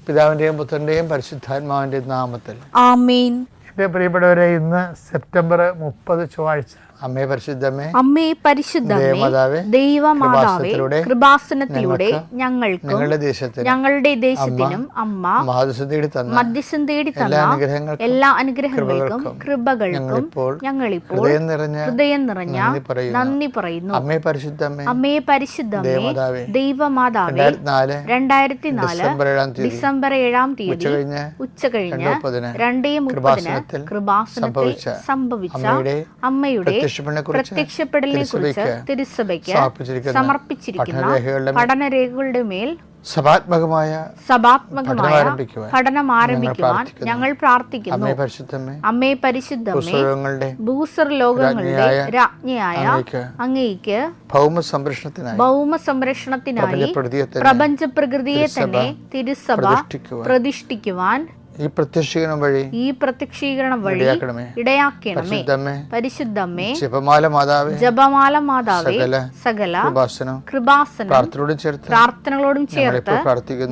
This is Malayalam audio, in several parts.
പിതാവിൻ്റെയും പുത്രൻ്റെയും പരിശുദ്ധാത്മാവിൻ്റെയും നാമത്തിൽ ആമേൻ. എൻ്റെ പ്രിയപ്പെട്ടവരെ, ഇന്ന് സെപ്റ്റംബർ 30 ചൊവ്വാഴ്ച. അമ്മേ പരിശുദ്ധമേ, അമ്മേ പരിശുദ്ധമേ, ദൈവമാതാവേ, കൃപാസനത്തിലൂടെ ഞങ്ങൾക്കും ഞങ്ങളുടെ ദേശത്തിനും അമ്മ മധ്യസ്ഥം തേടി തന്ന എല്ലാ അനുഗ്രഹങ്ങൾക്കും കൃപകൾക്കും ഞങ്ങളിപ്പോൾ ഹൃദയം നിറഞ്ഞ നന്ദി പറയുന്നു. അമ്മേ പരിശുദ്ധമേ, അമ്മേ പരിശുദ്ധമേ, ദൈവമാതാവേ, 2004 ഡിസംബർ 7 ഉച്ചകഴിഞ്ഞ് 2:30 കൃപാസനത്തിൽ സംഭവിച്ച അമ്മയുടെ പ്രത്യക്ഷപ്പെടലിനെ കുറിച്ച് തിരുസഭയ്ക്ക് സമർപ്പിച്ചിരിക്കുന്ന പഠനരേഖകളുടെ മേൽ സഭാത്മകമായ പഠനം ആരംഭിക്കുവാൻ ഞങ്ങൾ പ്രാർത്ഥിക്കുന്നു. അമ്മേ പരിശുദ്ധമേ, ഭൂസ്വർലോകങ്ങളുടെ രാജ്ഞിയായ അങ്ങേയ്ക്ക് ഭൗമ സംരക്ഷണത്തിനായി പ്രപഞ്ച പ്രകൃതിയെ തന്നെ തിരുസഭ പ്രതിഷ്ഠിക്കുവാൻ ഈ പ്രത്യക്ഷീകരണം വഴി ഇടയാക്കണമേ. പരിശുദ്ധമേ, ജപമാല മാതാവേ, സകല കൃപാസനം പ്രാർത്ഥനകളോടും ചേർത്ത്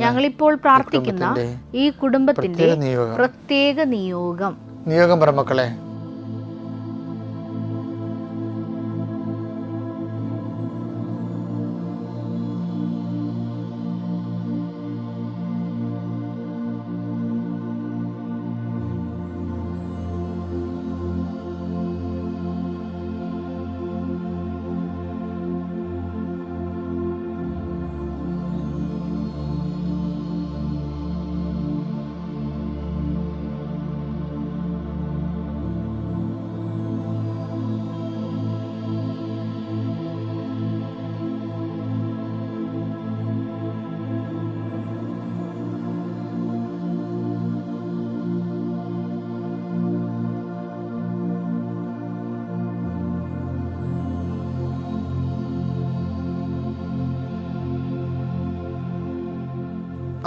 ഞങ്ങളിപ്പോൾ പ്രാർത്ഥിക്കുന്ന ഈ കുടുംബത്തിന്റെ പ്രത്യേക നിയോഗം പറമക്കളെ,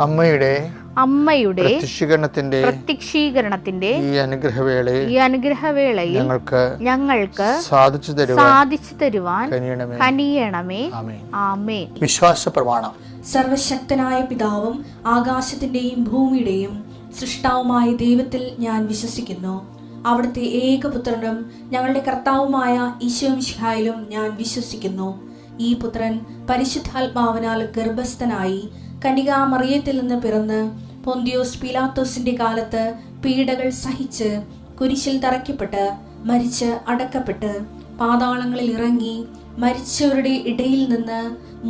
അമ്മയുടെ പ്രത്യക്ഷീകരണത്തിന്റെ ഈ അനുഗ്രഹവേളയിൽ ഞങ്ങൾക്ക് സാധിച്ചു തരുവാൻ കനിയണമേ. ആമേൻ. വിശ്വാസ പ്രമാണം. സർവശക്തനായ പിതാവും ആകാശത്തിന്റെയും ഭൂമിയുടെയും സൃഷ്ടാവുമായ ദൈവത്തിൽ ഞാൻ വിശ്വസിക്കുന്നു. അവിടുത്തെ ഏകപുത്രനും ഞങ്ങളുടെ കർത്താവുമായ ഈശോമിശിഹായിലും ഞാൻ വിശ്വസിക്കുന്നു. ഈ പുത്രൻ പരിശുദ്ധാത്മാവിനാൽ ഗർഭസ്ഥനായി കന്യകാമറിയത്തിൽ നിന്ന് പിറന്ന് പൊന്തിയോസ് പീലാത്തോസിന്റെ കാലത്ത് പീഡകൾ സഹിച്ച് കുരിശിൽ തറയ്ക്കപ്പെട്ട് മരിച്ച് അടക്കപ്പെട്ട് പാതാളങ്ങളിൽ ഇറങ്ങി മരിച്ചവരുടെ ഇടയിൽ നിന്ന്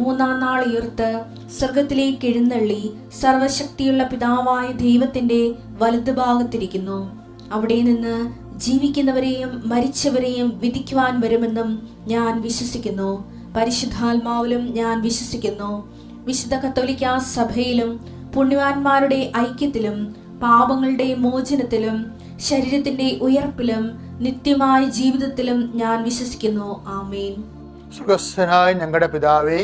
3-ാം നാൾ ഉയർത്ത് സ്വർഗത്തിലേക്ക് എഴുന്നള്ളി സർവശക്തിയുള്ള പിതാവായ ദൈവത്തിന്റെ വലതുഭാഗത്തിരിക്കുന്നു. അവിടെ നിന്ന് ജീവിക്കുന്നവരെയും മരിച്ചവരെയും വിധിക്കുവാൻ വരുമെന്നും ഞാൻ വിശ്വസിക്കുന്നു. പരിശുദ്ധാത്മാവിലും ഞാൻ വിശ്വസിക്കുന്നു. വിശുദ്ധ കത്തോലിക്കാ സഭയിലും പുണ്യവാന്മാരുടെ ഐക്യത്തിലും പാപങ്ങളുടെ മോചനത്തിലും ശരീരത്തിന്റെ ഉയർപ്പിലും നിത്യമായ ജീവിതത്തിലും ഞാൻ വിശ്വസിക്കുന്നു. ആമേൻ. സ്വർഗ്ഗസ്ഥനായ ഞങ്ങളുടെ പിതാവേ,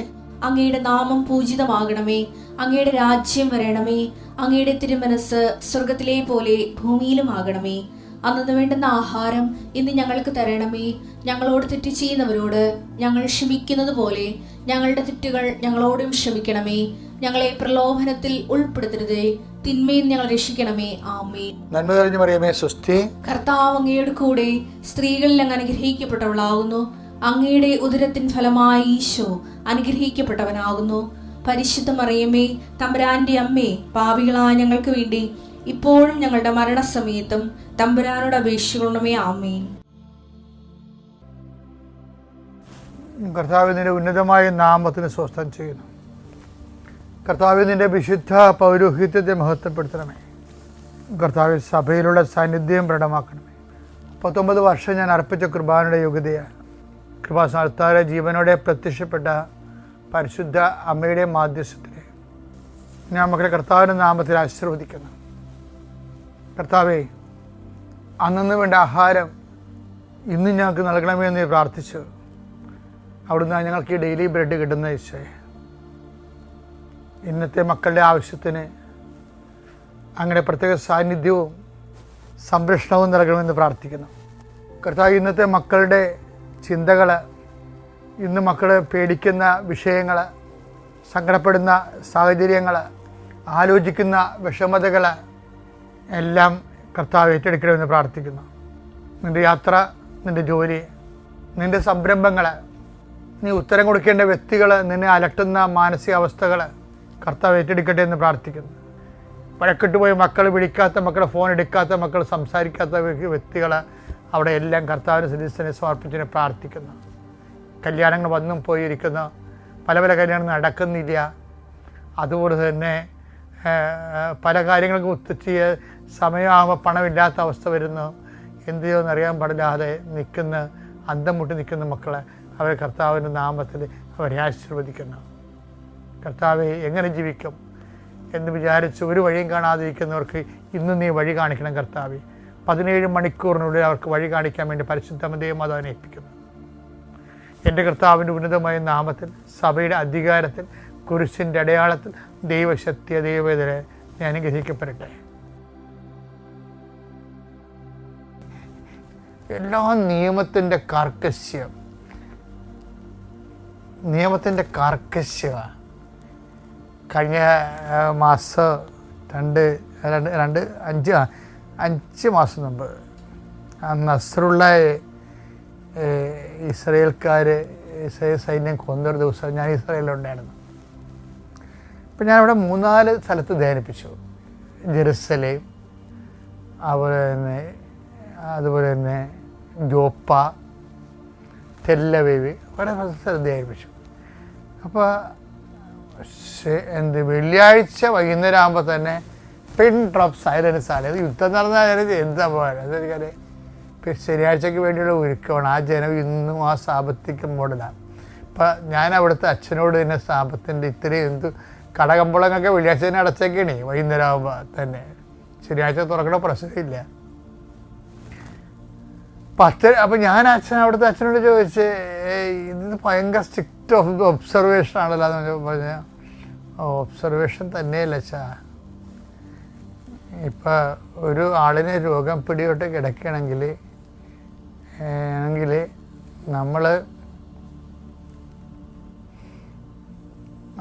അങ്ങയുടെ നാമം പൂജിതമാകണമേ. അങ്ങയുടെ രാജ്യം വരണമേ. അങ്ങയുടെ തിരുമനസ് സ്വർഗത്തിലെ പോലെ ഭൂമിയിലും ആകണമേ. അന്നു വേണ്ടുന്ന ആഹാരം ഇന്ന് ഞങ്ങൾക്ക് തരണമേ. ഞങ്ങളോട് തെറ്റ് ചെയ്യുന്നവരോട് ഞങ്ങൾ ക്ഷമിക്കുന്നത് പോലെ ഞങ്ങളുടെ തെറ്റുകൾ ഞങ്ങളോടും ക്ഷമിക്കണമേ. ഞങ്ങളെ പ്രലോഭനത്തിൽ ഉൾപ്പെടുത്തരുതേ, തിന്മയിൽ ഞങ്ങൾ രക്ഷിക്കണമേ. ആമേൻ. നന്മ നിറഞ്ഞ മറിയമേ, സ്വസ്തി. കർത്താവ് അങ്ങയുടെ കൂടെ സ്ത്രീകളിൽ അങ്ങ് അനുഗ്രഹിക്കപ്പെട്ടവളാകുന്നു. അങ്ങയുടെ ഉദരത്തിൻ ഫലമായി ഈശോ അനുഗ്രഹിക്കപ്പെട്ടവനാകുന്നു. പരിശുദ്ധ മറിയമേ, തമ്പുരാന്റെ അമ്മേ, പാപികളായ ഞങ്ങൾക്ക് വേണ്ടി ഇപ്പോഴും ഞങ്ങളുടെ മരണസമയത്തും തമ്പുരാനോട് അപേക്ഷിക്കണമേ. ആമേൻ. കർത്താവ് നിന്റെ ഉന്നതമായ നാമത്തിന് സ്വസ്ഥം ചെയ്യുന്നു. കർത്താവ് നിന്റെ വിശുദ്ധ പൗരോഹിത്യത്തെ മഹത്വപ്പെടുത്തണമേ. കർത്താവ് സഭയിലുള്ള സാന്നിധ്യം പ്രകടമാക്കണമേ. 19 വർഷം ഞാൻ അർപ്പിച്ച കൃപാനയുടെ യോഗ്യതയാണ്. കൃപാസ്ഥാനത്താരെ ജീവനോടെ പ്രത്യക്ഷപ്പെട്ട പരിശുദ്ധ അമ്മയുടെ മാധ്യസ്ഥത്തിലെ ഞാൻ മക്കളെ കർത്താവിൻ്റെ നാമത്തിൽ ആശീർവദിക്കുന്നു. കർത്താവേ, അന്നു വേണ്ട ആഹാരം ഇന്ന് ഞങ്ങൾക്ക് നൽകണമേ എന്ന് പ്രാർത്ഥിച്ചു. അവിടുന്ന് ഞങ്ങൾക്ക് ഈ ഡെയിലി ബ്രെഡ് കിട്ടുന്ന ഈശോയെ, ഇന്നത്തെ മക്കളുടെ ആവശ്യത്തിന് അങ്ങനെ പ്രത്യേക സാന്നിധ്യവും സംരക്ഷണവും നൽകണമെന്ന് പ്രാർത്ഥിക്കുന്നു. കർത്താവ്, ഇന്നത്തെ മക്കളുടെ ചിന്തകൾ, ഇന്ന് മക്കൾ പേടിക്കുന്ന വിഷയങ്ങൾ, സങ്കടപ്പെടുന്ന സാഹചര്യങ്ങൾ, ആലോചിക്കുന്ന വിഷമതകൾ എല്ലാം കർത്താവ് ഏറ്റെടുക്കണമെന്ന് പ്രാർത്ഥിക്കുന്നു. നിൻ്റെ യാത്ര, നിൻ്റെ ജോലി, നിൻ്റെ സംരംഭങ്ങൾ, നീ ഉത്തരം കൊടുക്കേണ്ട വ്യക്തികൾ, നിന്നെ അലട്ടുന്ന മാനസികാവസ്ഥകൾ കർത്താവ് ഏറ്റെടുക്കട്ടെ എന്ന് പ്രാർത്ഥിക്കുന്നു. വഴക്കിട്ട് പോയി മക്കൾ വിളിക്കാത്ത മക്കൾ, ഫോൺ എടുക്കാത്ത മക്കൾ, സംസാരിക്കാത്ത വ്യക്തികൾ, അവിടെ എല്ലാം കർത്താവിന് സിദ്ധിസ്ഥനെ സമർപ്പിച്ചതിനെ പ്രാർത്ഥിക്കുന്നു. കല്യാണങ്ങൾ വന്നും പോയിരിക്കുന്നു, പല പല കല്യാണം നടക്കുന്നില്ല. അതുപോലെ തന്നെ പല കാര്യങ്ങൾക്കും ഒത്തുചെയ്യ സമയമാകുമ്പോൾ പണമില്ലാത്ത അവസ്ഥ വരുന്നു. എന്ത് ചെയ്യുമെന്ന് അറിയാൻ പാടില്ലാതെ നിൽക്കുന്ന, അന്തം മുട്ടി നിൽക്കുന്ന മക്കളെ അവരെ കർത്താവിൻ്റെ നാമത്തിൽ അവരെ ആശീർവദിക്കുന്നു. കർത്താവെ എങ്ങനെ ജീവിക്കും എന്ന് വിചാരിച്ച് ഒരു വഴിയും കാണാതിരിക്കുന്നവർക്ക് ഇന്ന് നീ വഴി കാണിക്കണം കർത്താവെ. 17 മണിക്കൂറിനുള്ളിൽ അവർക്ക് വഴി കാണിക്കാൻ വേണ്ടി പരിശുദ്ധമതയും അതവനെ ഏൽപ്പിക്കുന്നു. എൻ്റെ കർത്താവിൻ്റെ ഉന്നതമായ നാമത്തിൽ, സഭയുടെ അധികാരത്തിൽ, കുരിശിൻ്റെ അടയാളത്തിൽ, ദൈവശക്തിയ ദൈവവേദന ഞാൻ അനുഗ്രഹിക്കപ്പെടട്ടെ. എല്ലാ നിയമത്തിൻ്റെ കാർക്കശ്യം കഴിഞ്ഞ മാസം 5 മാസം മുമ്പ് നസ്രുള്ള ഇസ്രയേൽ സൈന്യം കൊന്നൊരു ദിവസം ഞാൻ ഇസ്രയേലിലുണ്ടായിരുന്നു. അപ്പം ഞാനിവിടെ 3-4 സ്ഥലത്ത് ധ്യാനിപ്പിച്ചു. ജെറുസലേം, അതുപോലെ തന്നെ ജോപ്പ, തെല്ലവീവ്, കുറേ സ്ഥലത്ത് ധ്യാനിപ്പിച്ചു. അപ്പോൾ വെള്ളിയാഴ്ച വൈകുന്നേരം ആകുമ്പോൾ തന്നെ പിൻ ഡ്രോപ്പ് സൈലൻസ് ആണ്. അത് യുദ്ധം നടന്നാൽ എന്താ പോകാൻ അതെനിക്കറിയാം. ശനിയാഴ്ചയ്ക്ക് വേണ്ടിയുള്ള ഒരുക്കമാണ്. ആ ജനം ഇന്നും ആ സാമ്പത്തിക മോഡലാണ്. ഇപ്പം ഞാൻ അവിടുത്തെ അച്ഛനോട് തന്നെ സാമ്പത്തിൻ്റെ ഇത്രയും കടകമ്പളങ്ങളൊക്കെ വെള്ളിയാഴ്ച തന്നെ അടച്ചേക്കണേ വൈകുന്നേരം ആകുമ്പോൾ തന്നെ. ശനിയാഴ്ച തുറക്കണ പ്രശ്നമില്ല. അപ്പം ഞാൻ അവിടുത്തെ അച്ഛനോട് ചോദിച്ച്, ഇത് ഭയങ്കര സ്ട്രിക്റ്റ് ഒബ്സർവേഷൻ ആണല്ലോ എന്ന് പറഞ്ഞ, ഒബ്സർവേഷൻ തന്നെയല്ല അച്ഛാ. ഇപ്പം ഒരു ആളിനെ രോഗം പിടിയോട്ട് കിടക്കുകയാണെങ്കിൽ നമ്മൾ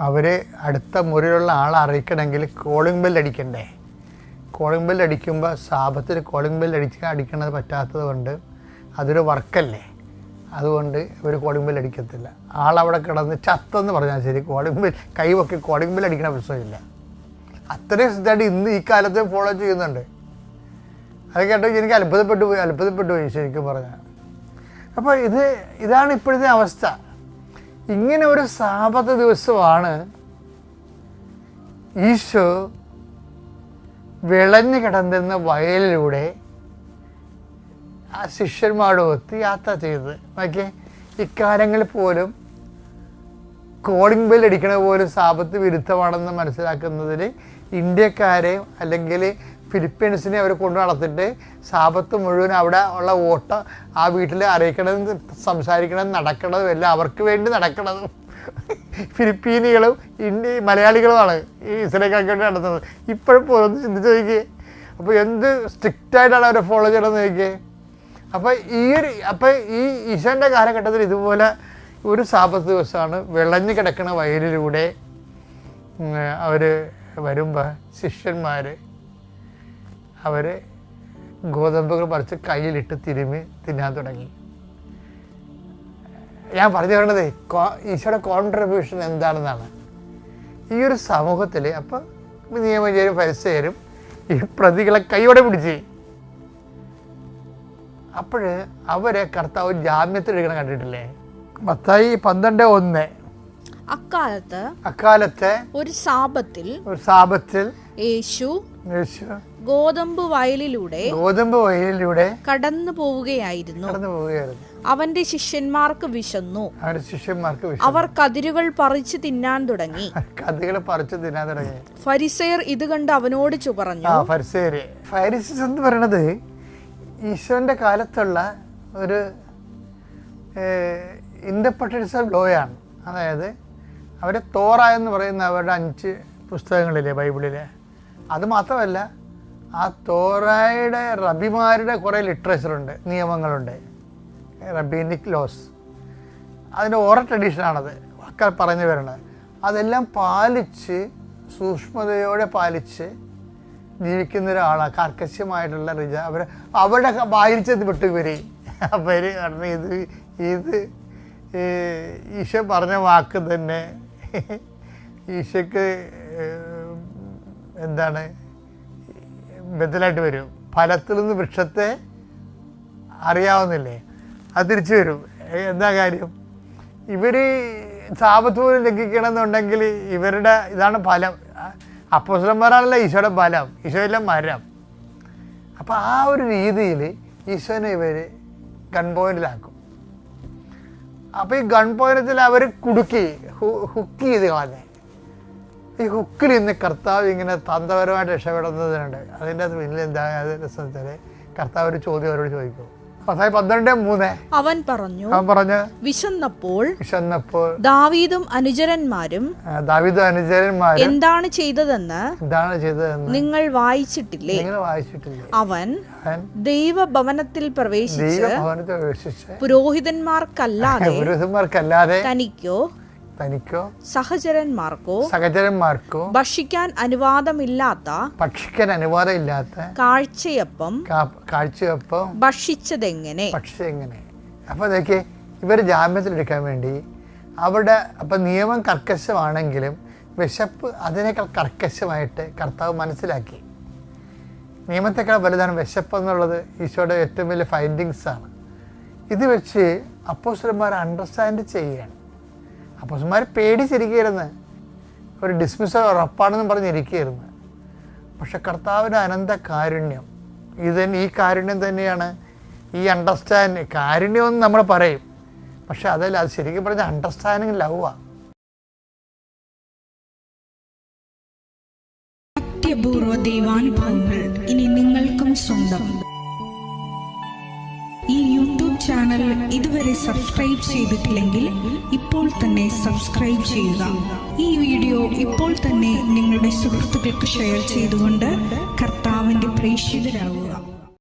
അവരെ അടുത്ത മുറിയിലുള്ള ആളെ അറിയിക്കണമെങ്കിൽ കോളിംഗ് ബെൽ അടിക്കണ്ടേ? കോളിംഗ് ബെൽ അടിക്കുമ്പോൾ സാപത്തിൽ കോളിംഗ് ബെൽ അടിക്കണത് പറ്റാത്തത് കൊണ്ട് അതൊരു വർക്കല്ലേ, അതുകൊണ്ട് ഇവർ കോളിംഗ് ബെൽ അടിക്കത്തില്ല. ആളവിടെ കിടന്ന് ചത്തെന്ന് പറഞ്ഞാൽ ശരി, കോളിംഗ് ബെൽ കൈവൊക്കെ കോളിംഗ് ബെൽ അടിക്കണ പ്രശ്നമില്ല. അത്രയും ഇതായിട്ട് ഇന്ന് ഈ കാലത്ത് ഫോളോ ചെയ്യുന്നുണ്ട്. അത് കേട്ടോ എനിക്ക് അത്ഭുതപ്പെട്ടു പോയി ശരിക്കും പറഞ്ഞാൽ. അപ്പോൾ ഇതാണ് ഇപ്പോഴത്തെ അവസ്ഥ. ഇങ്ങനെ ഒരു സാബത്ത് ദിവസമാണ് ഈശോ വിളഞ്ഞു കിടന്നിരുന്ന വയലിലൂടെ ആ ശിഷ്യന്മാരോടൊത്ത് യാത്ര ചെയ്തത്. നോക്കിയേ, ഇക്കാലങ്ങളിൽ പോലും കോളിംഗ് ബെൽ അടിക്കണ പോലും സാബത്ത് വിരുദ്ധമാണെന്ന് മനസ്സിലാക്കുന്നതിൽ ഇന്ത്യക്കാരെയും അല്ലെങ്കിൽ ഫിലിപ്പീൻസിനെ അവർ കൊണ്ടു നടത്തിയിട്ട് സാബത്ത് മുഴുവൻ അവിടെ ഉള്ള ഓട്ടം ആ വീട്ടിൽ അറിയിക്കണതും സംസാരിക്കണതും നടക്കണതും എല്ലാം അവർക്ക് വേണ്ടി നടക്കണതും ഫിലിപ്പീനികളും മലയാളികളുമാണ് ഈ ഇസ്രയേൽക്കാർക്ക് വേണ്ടി നടത്തുന്നത്. ഇപ്പോഴും പോലും ചിന്തിച്ച് നോക്കിയേ. അപ്പോൾ എന്ത് സ്ട്രിക്റ്റായിട്ടാണ് അവരെ ഫോളോ ചെയ്യണമെന്ന് നോക്കിയേ. അപ്പോൾ ഈ ഈശോൻ്റെ കാലഘട്ടത്തിൽ ഇതുപോലെ ഒരു സാബത്ത് ദിവസമാണ് വിളഞ്ഞു കിടക്കുന്ന വയലിലൂടെ അവർ വരുമ്പോൾ ശിഷ്യന്മാർ അവർ ഗോതമ്പുകൾ പറിച്ച് കയ്യിലിട്ട് തിരുമ്മി തിന്നാൻ തുടങ്ങി. ഞാൻ പറഞ്ഞു പറയണത് ഈശോയുടെ കോൺട്രിബ്യൂഷൻ എന്താണെന്നാണ്. ഈ ഒരു സമൂഹത്തിൽ അപ്പം നിയമജരും ഫരിസേയരും ഈ പ്രതികളെ കൈയോടെ പിടിച്ച് അപ്പോൾ അവരെ കർത്താവ് ജാമ്യത്തിൽ എടുക്കണം കണ്ടിട്ടില്ലേ? മത്തായി 12:1. അക്കാലത്ത് ഒരു സാബത്തിൽ യേശു ഗോതമ്പ് വയലിലൂടെ കടന്നു പോവുകയായിരുന്നു. അവന്റെ ശിഷ്യന്മാർക്ക് വിശന്നു. അവർ കതിരുകൾ പറിച്ചു തിന്നാൻ തുടങ്ങി. ഫരിസേയർ ഇത് കണ്ട് അവനോട് പറഞ്ഞു. ഫരിസേയർ എന്ന് പറയണത് ഈശോന്റെ കാലത്തുള്ള ഒരു ഇന്റർപ്രിട്ടേഷൻ ലോയാണ്. അതായത് അവരെ തോറ എന്ന് പറയുന്ന അവരുടെ 5 പുസ്തകങ്ങളിലെ ബൈബിളിലെ, അത് മാത്രമല്ല ആ തോറയുടെ റബിമാരുടെ കുറേ ലിറ്ററേച്ചറുണ്ട്, നിയമങ്ങളുണ്ട്, റബീനിക് ലോസ്. അതിൻ്റെ ഓറൽ ട്രഡീഷനാണത് വാക്കാൽ പറഞ്ഞു വരണത്. അതെല്ലാം പാലിച്ച് സൂക്ഷ്മതയോടെ പാലിച്ച് ജീവിക്കുന്ന ഒരാളാണ്. കർക്കശമായിട്ടുള്ള അവരുടെ വായിച്ചത് വിട്ടു ഇവർ. അപ്പം ഇവർ കാരണം ഇത് ഈശോ പറഞ്ഞ വാക്ക് തന്നെ ഈശോക്ക് എന്താണ് ബദലായിട്ട് വരും. ഫലത്തിൽ നിന്ന് വൃക്ഷത്തെ അറിയാവുന്നില്ലേ, അത് തിരിച്ചു വരും. എന്താ കാര്യം? ഇവർ സാപത്ത് പോലും ലംഘിക്കണമെന്നുണ്ടെങ്കിൽ ഇവരുടെ ഇതാണ് ഫലം. അപ്പോസ്തലന്മാരാണല്ലോ ഈശോയുടെ ഫലം, ഈശോയെല്ലാം മരം. അപ്പോൾ ആ ഒരു രീതിയിൽ ഈശോനെ ഇവർ ഗൺ പോയിന്റിലാക്കും. അപ്പോൾ ഈ ഗൺ പോയിന്റിൽ അവർ കുടുക്കി ഹുക്ക് ചെയ്ത് കളഞ്ഞേ. ഈ ഹുക്കിൽ ഇന്ന് കർത്താവ് ഇങ്ങനെ തന്ത്രപരമായിട്ട് രക്ഷപ്പെടുന്നതുണ്ട്. അതിൻ്റെ അത് പിന്നിൽ എന്താ രസം? കർത്താവ് ഒരു ചോദ്യം അവരോട് ചോദിക്കും. 12:3 അവൻ പറഞ്ഞു വിശന്നപ്പോൾ ദാവീദും അനുചരന്മാരും എന്താണ് ചെയ്തതെന്ന് നിങ്ങൾ വായിച്ചിട്ടില്ലേ? അവൻ ദൈവഭവനത്തിൽ പ്രവേശിച്ച് പുരോഹിതന്മാർക്കല്ലാതെ തനിക്കോ സഹചരന്മാർക്കോ ഭക്ഷിക്കാൻ അനുവാദമില്ലാത്ത കാഴ്ചയപ്പം ഭക്ഷിച്ചതെങ്ങനെ? അപ്പോൾ അതൊക്കെ ഇവർ ജാമ്യത്തിലെടുക്കാൻ വേണ്ടി അപ്പം നിയമം കർക്കശമാണെങ്കിലും വിശപ്പ് അതിനേക്കാൾ കർക്കശമായിട്ട് കർത്താവ് മനസ്സിലാക്കി. നിയമത്തെക്കാൾ വലുതാണ് വിശപ്പ് എന്നുള്ളത് ഈശോയുടെ ഏറ്റവും വലിയ ഫൈൻഡിങ്സാണ്. ഇത് വെച്ച് അപ്പോസ്തലന്മാർ അണ്ടർസ്റ്റാൻഡ് ചെയ്യുകയാണ്. അപ്പോസ്തലന്മാർ പേടിച്ചിരിക്കുകയായിരുന്നു, ഒരു ഡിസ്മിസൽ ഉറപ്പാണെന്നും പറഞ്ഞിരിക്കുകയായിരുന്നു. പക്ഷെ കർത്താവിൻ്റെ അനന്ത കാരുണ്യം, ഈ കാരുണ്യം തന്നെയാണ് ഈ അണ്ടർസ്റ്റാൻഡ്. കാരുണ്യമെന്ന് നമ്മൾ പറയും, പക്ഷെ അതല്ല, അത് ശരിക്കും പറഞ്ഞ അണ്ടർസ്റ്റാൻഡിങ് ലവാണ്. അത്യപൂർവ ദൈവാനുഭവങ്ങൾ ഇനി നിങ്ങൾക്കും സ്വന്തം. ഈ യൂട്യൂബ് ചാനൽ ഇതുവരെ സബ്സ്ക്രൈബ് ചെയ്തിട്ടില്ലെങ്കിൽ ഇപ്പോൾ തന്നെ സബ്സ്ക്രൈബ് ചെയ്യുക. ഈ വീഡിയോ ഇപ്പോൾ തന്നെ നിങ്ങളുടെ സുഹൃത്തുക്കൾക്ക് ഷെയർ ചെയ്തുകൊണ്ട് കർത്താവിൻ്റെ പ്രേക്ഷിതരാകുക.